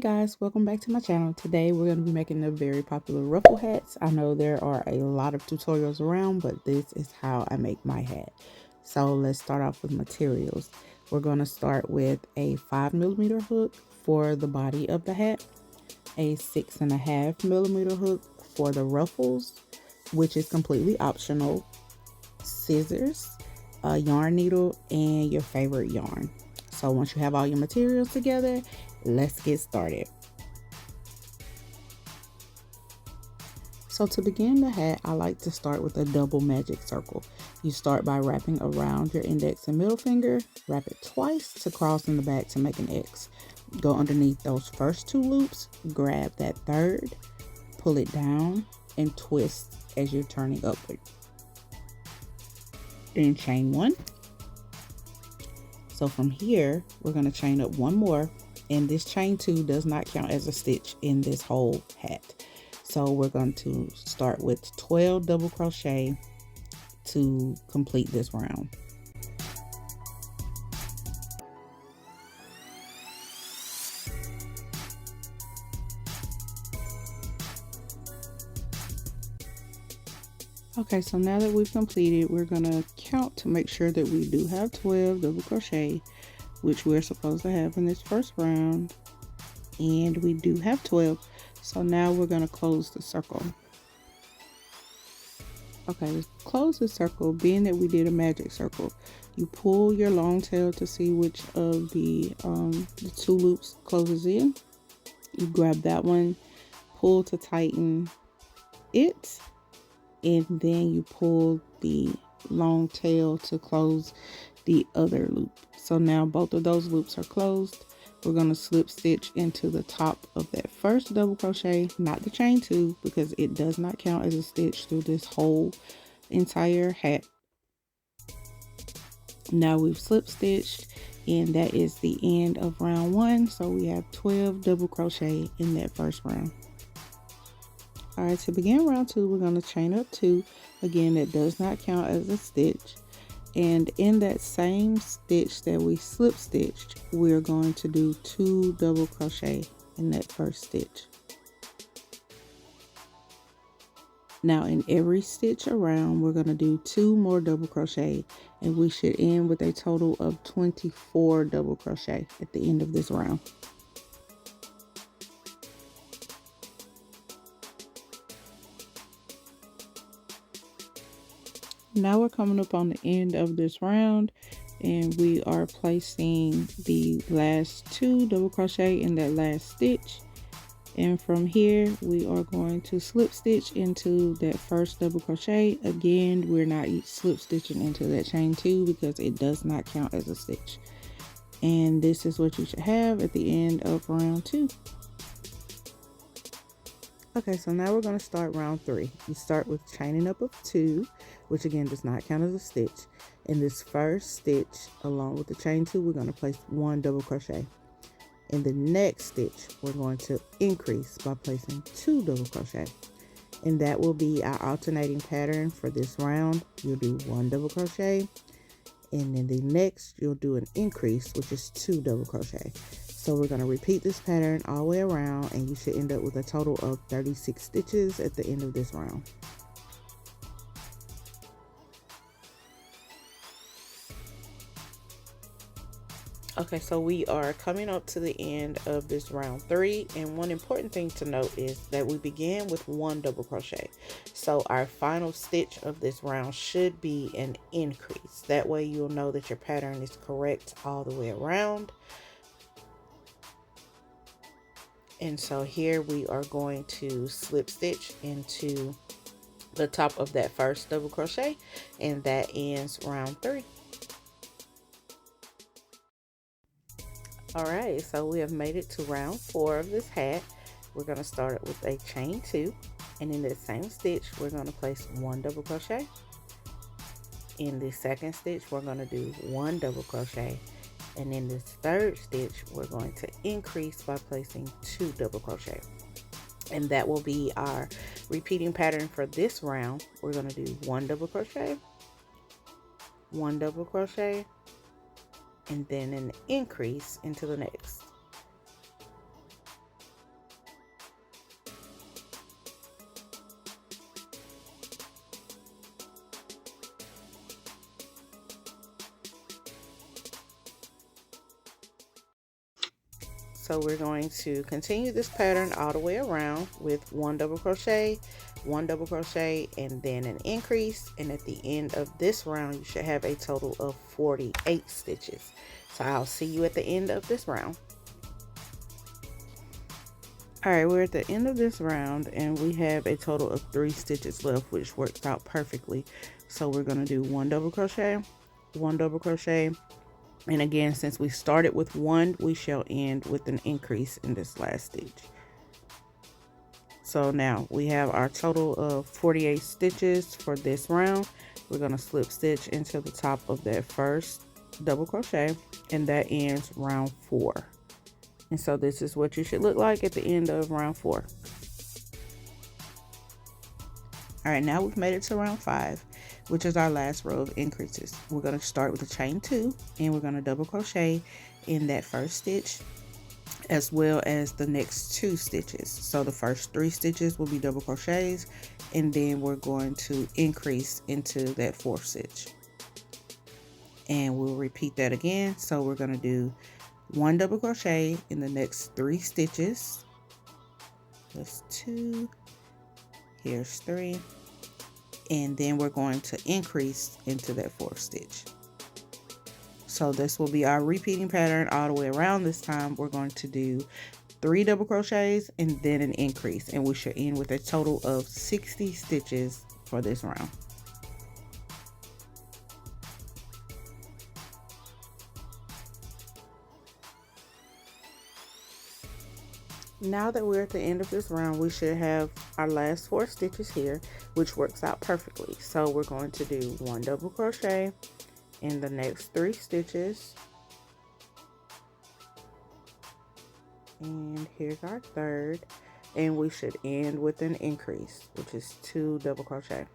guys, welcome back to my channel. Today we're going to be making the very popular ruffle hats. I know there are a lot of tutorials around, but this is how I make my hat. So let's start off with materials. We're going to start with a 5mm hook for the body of the hat, a 6.5mm hook for the ruffles, which is completely optional, scissors, a yarn needle, and your favorite yarn. So once you have all your materials together, let's get started. So to begin the hat, I like to start with a double magic circle. You start by wrapping around your index and middle finger, wrap it twice to cross in the back to make an X. Go underneath those first two loops, grab that third, pull it down, and twist as you're turning upward. Then chain one. So from here, we're going to chain up one more, and this chain two does not count as a stitch in this whole hat. So we're going to start with 12 double crochet to complete this round. Okay, so now that we've completed, we're going to count to make sure that we do have 12 double crochet, which we're supposed to have in this first round, and we do have 12. So now we're going to close the circle. Okay, to close the circle, being that we did a magic circle, you pull your long tail to see which of the two loops closes in. You grab that one, pull to tighten it, and then you pull the long tail to close the other loop. So now both of those loops are closed. We're going to slip stitch into the top of that first double crochet, not the chain two, because it does not count as a stitch through this whole entire hat. Now we've slip stitched, and that is the end of round one. So we have 12 double crochet in that first round. All right, to begin round two, we're going to chain up two. Again, that does not count as a stitch. And in that same stitch that we slip stitched, we're going to do 2 double crochet in that first stitch. Now in every stitch around, we're going to do 2 more double crochet, and we should end with a total of 24 double crochet at the end of this round. Now we're coming up on the end of this round, and we are placing the last 2 double crochet in that last stitch, and from here we are going to slip stitch into that first double crochet. Again, we're not slip stitching into that chain 2 because it does not count as a stitch. And this is what you should have at the end of round 2. Okay, so now we're going to start round 3. You start with chaining up of 2, which again does not count as a stitch. In this first stitch, along with the chain 2, we're going to place 1 double crochet. In the next stitch, we're going to increase by placing 2 double crochet. And that will be our alternating pattern for this round. You'll do 1 double crochet, and in the next, you'll do an increase, which is 2 double crochet. So we're going to repeat this pattern all the way around, and you should end up with a total of 36 stitches at the end of this round. Okay, so we are coming up to the end of this round 3, and one important thing to note is that we began with 1 double crochet. So our final stitch of this round should be an increase. That way you'll know that your pattern is correct all the way around. And so here we are going to slip stitch into the top of that first double crochet, and that ends round 3. All right, so we have made it to round 4 of this hat. We're going to start it with a chain 2, and in that same stitch we're going to place 1 double crochet. In the second stitch we're going to do 1 double crochet, and in this third stitch we're going to increase by placing 2 double crochet. And that will be our repeating pattern for this round. We're going to do 1 double crochet, 1 double crochet, and then an increase into the next. So we're going to continue this pattern all the way around with 1 double crochet, 1 double crochet, and then an increase. And at the end of this round, you should have a total of 48 stitches. So I'll see you at the end of this round. All right, we're at the end of this round and we have a total of 3 stitches left, which works out perfectly. So we're going to do 1 double crochet, 1 double crochet, and again, since we started with 1, we shall end with an increase in this last stitch. So now we have our total of 48 stitches for this round. We're going to slip stitch into the top of that first double crochet, and that ends round 4. And so this is what you should look like at the end of round 4. All right, now we've made it to round 5, which is our last row of increases. We're going to start with a chain 2, and we're going to double crochet in that first stitch as well as the next 2 stitches. So the first 3 stitches will be double crochets, and then we're going to increase into that 4th stitch. And we'll repeat that again. So we're going to do 1 double crochet in the next 3 stitches. That's 2. Here's 3. And then we're going to increase into that 4th stitch. So this will be our repeating pattern all the way around. This time we're going to do 3 double crochets and then an increase, and we should end with a total of 60 stitches for this round. Now that we're at the end of this round, we should have our last 4 stitches here, which works out perfectly. So we're going to do 1 double crochet in the next 3 stitches. And here's our 3rd, and we should end with an increase, which is 2 double crochet.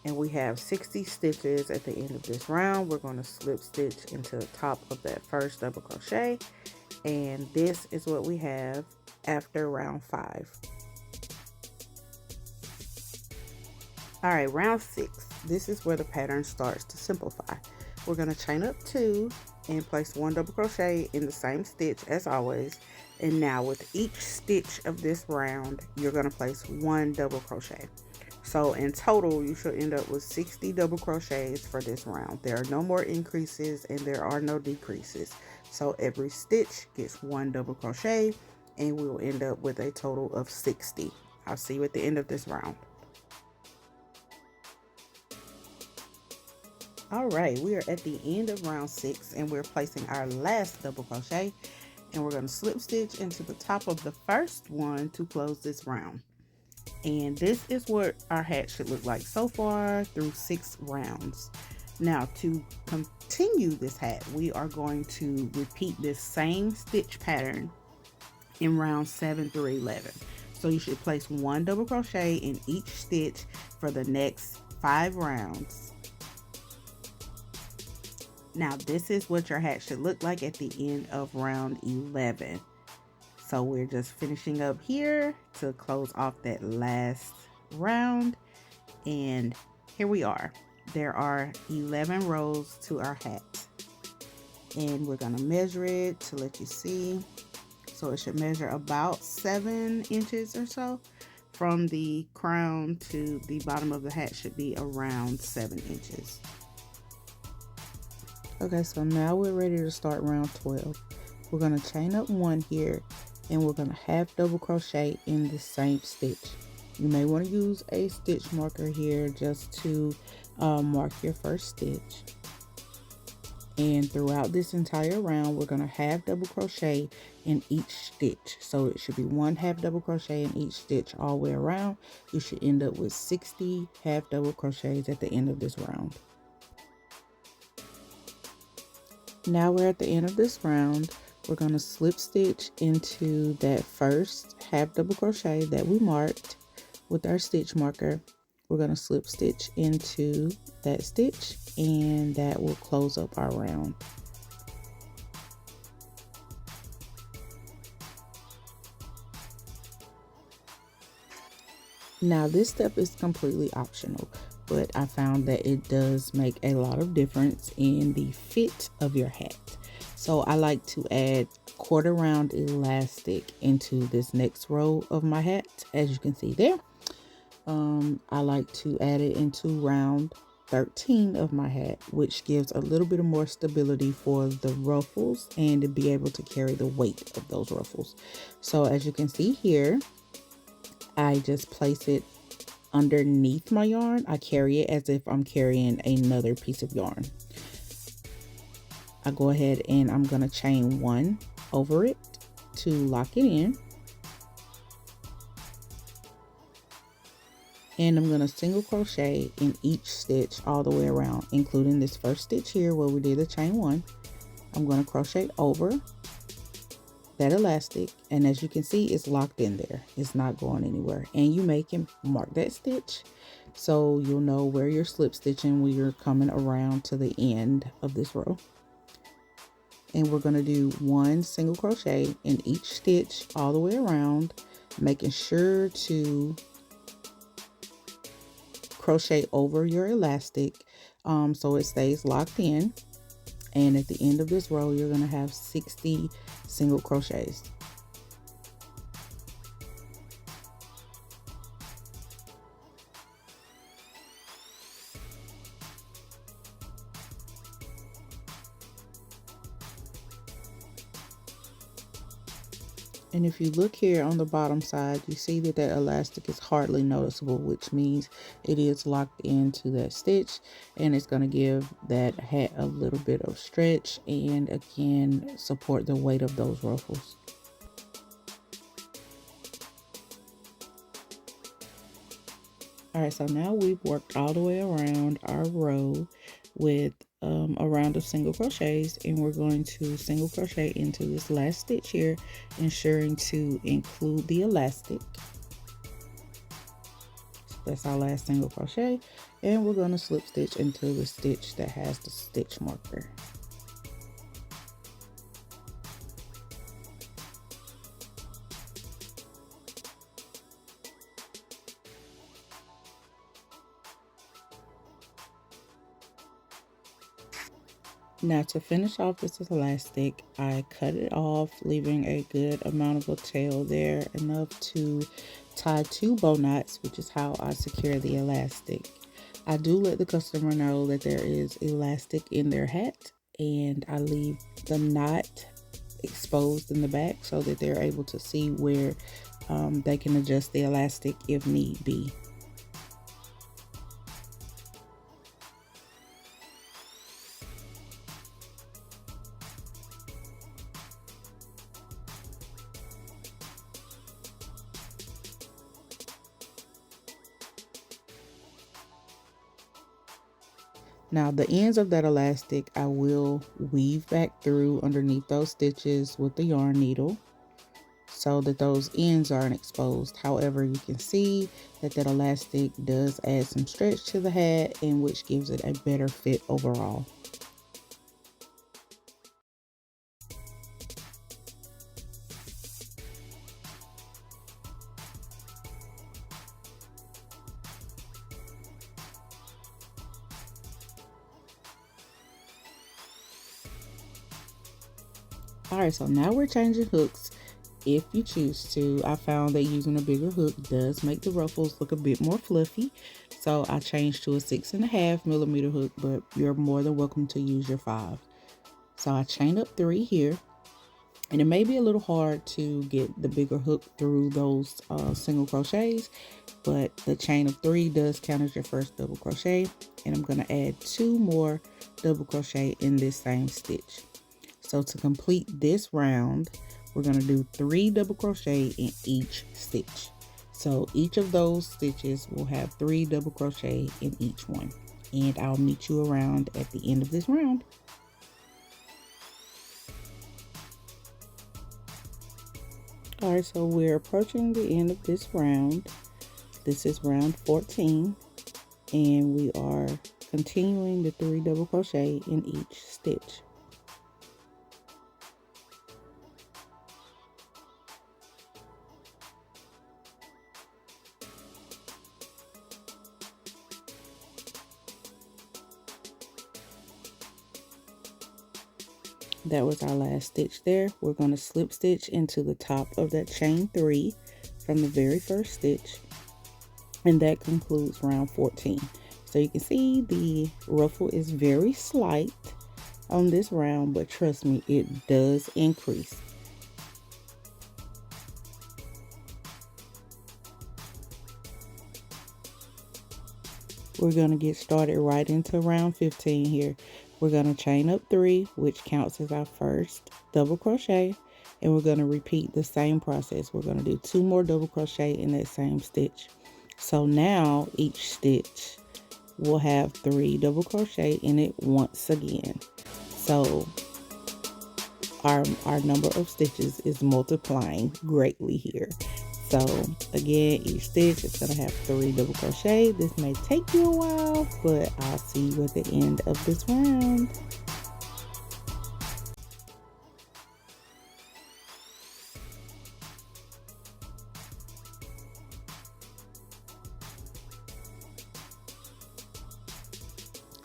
And we have 60 stitches at the end of this round. We're going to slip stitch into the top of that first double crochet. And this is what we have after round 5. All right, round 6. This is where the pattern starts to simplify. We're going to chain up 2 and place 1 double crochet in the same stitch as always. And now with each stitch of this round, you're going to place 1 double crochet. So in total, you should end up with 60 double crochets for this round. There are no more increases and there are no decreases. So every stitch gets 1 double crochet, and we'll end up with a total of 60. I'll see you at the end of this round. All right, we are at the end of round 6, and we're placing our last double crochet, and we're going to slip stitch into the top of the first one to close this round. And this is what our hat should look like so far through 6 rounds. Now to continue this hat, we are going to repeat this same stitch pattern in round 7 through 11. So you should place 1 double crochet in each stitch for the next 5 rounds. Now this is what your hat should look like at the end of round 11. So we're just finishing up here to close off that last round, and here we are. There are 11 rows to our hat, and we're going to measure it to let you see. So it should measure about 7 inches or so. From the crown to the bottom of the hat should be around 7 inches. Okay, so now we're ready to start round 12. We're going to chain up 1 here, and we're going to half double crochet in the same stitch. You may want to use a stitch marker here just to mark your first stitch. And throughout this entire round, we're going to half double crochet in each stitch. So it should be 1 half double crochet in each stitch all the way around. You should end up with 60 half double crochets at the end of this round. Now we're at the end of this round. We're going to slip stitch into that first half double crochet that we marked with our stitch marker. We're going to slip stitch into that stitch, and that will close up our round. Now this step is completely optional, but I found that it does make a lot of difference in the fit of your hat. So I like to add quarter round elastic into this next row of my hat, as you can see there. I like to add it into round 13 of my hat, which gives a little bit of more stability for the ruffles and to be able to carry the weight of those ruffles. So as you can see here, I just place it underneath my yarn. I carry it as if I'm carrying another piece of yarn. I go ahead and I'm going to chain 1 over it to lock it in. And I'm going to single crochet in each stitch all the way around, including this first stitch here where we did the chain 1. I'm going to crochet over that elastic, and as you can see, it's locked in there. It's not going anywhere. And you can mark that stitch so you'll know where you're slip stitching when you're coming around to the end of this row. And we're going to do 1 single crochet in each stitch all the way around, making sure to crochet over your elastic so it stays locked in. And at the end of this row, you're going to have 60 single crochets. And if you look here on the bottom side, you see that that elastic is hardly noticeable, which means it is locked into that stitch, and it's going to give that hat a little bit of stretch and again support the weight of those ruffles. All right, so now we've worked all the way around our row with a round of single crochets, and we're going to single crochet into this last stitch here, ensuring to include the elastic. So that's our last single crochet, and we're going to slip stitch into the stitch that has the stitch marker. Now to finish off this elastic, I cut it off, leaving a good amount of a tail there, enough to tie 2 bow knots, which is how I secure the elastic. I do let the customer know that there is elastic in their hat, and I leave the knot exposed in the back so that they're able to see where they can adjust the elastic if need be. Now the ends of that elastic I will weave back through underneath those stitches with the yarn needle so that those ends aren't exposed. However, you can see that that elastic does add some stretch to the hat, and which gives it a better fit overall. Alright, so now we're changing hooks if you choose to. I found that using a bigger hook does make the ruffles look a bit more fluffy. So I changed to a 6.5mm hook, but you're more than welcome to use your 5. So I chain up 3 here. And it may be a little hard to get the bigger hook through those single crochets, but the chain of 3 does count as your first double crochet. And I'm going to add 2 more double crochet in this same stitch. So to complete this round, we're going to do 3 double crochet in each stitch. So each of those stitches will have 3 double crochet in each one. And I'll meet you around at the end of this round. Alright, so we're approaching the end of this round. This is round 14, and we are continuing the 3 double crochet in each stitch. That was our last stitch there. We're going to slip stitch into the top of that chain 3 from the very first stitch, and that concludes round 14. So you can see the ruffle is very slight on this round, but trust me, it does increase. We're going to get started right into round 15 here. We're going to chain up 3, which counts as our first double crochet, and we're going to repeat the same process. We're going to do 2 more double crochet in that same stitch. So now each stitch will have 3 double crochet in it once again. So our number of stitches is multiplying greatly here. So again, each stitch is going to have 3 double crochet. This may take you a while, but I'll see you at the end of this round.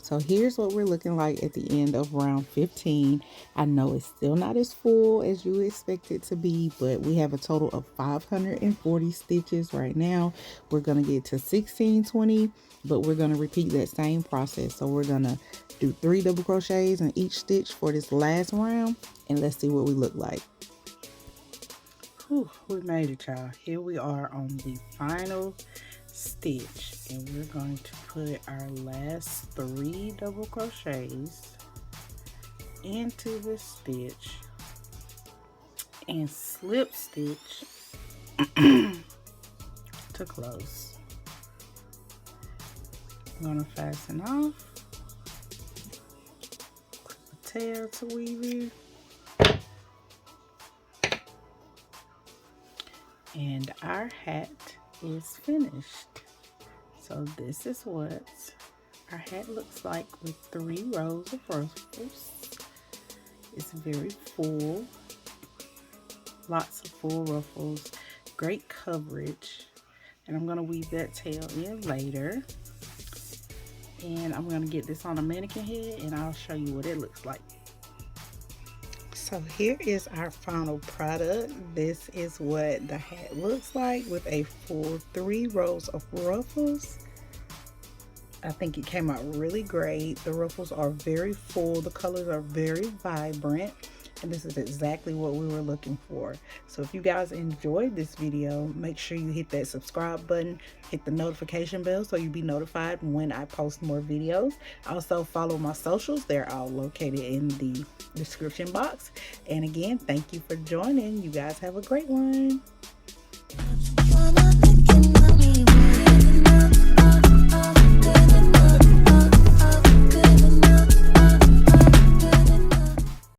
So here's what we're looking like at the end of round 15. I know it's still not as full as you expect it to be, but we have a total of 540 stitches right now. We're going to get to 1620, but we're going to repeat that same process. So we're going to do 3 double crochets in each stitch for this last round, and let's see what we look like. Whew, we made it, y'all. Here we are on the final stitch, and we're going to put our last 3 double crochets into the stitch and slip stitch to close. I'm going to fasten off, clip a tail to weave in, and our hat is finished. So this is what our hat looks like with 3 rows of ruffles. It's very full, lots of full ruffles, great coverage, and I'm going to weave that tail in later. And I'm going to get this on a mannequin head and I'll show you what it looks like. So here is our final product. This is what the hat looks like with a full 3 rows of ruffles. I think it came out really great. The ruffles are very full. The colors are very vibrant. And this is exactly what we were looking for. So if you guys enjoyed this video, make sure you hit that subscribe button, hit the notification bell so you'll be notified when I post more videos. Also follow my socials. They're all located in the description box. And again, thank you for joining. You guys have a great one.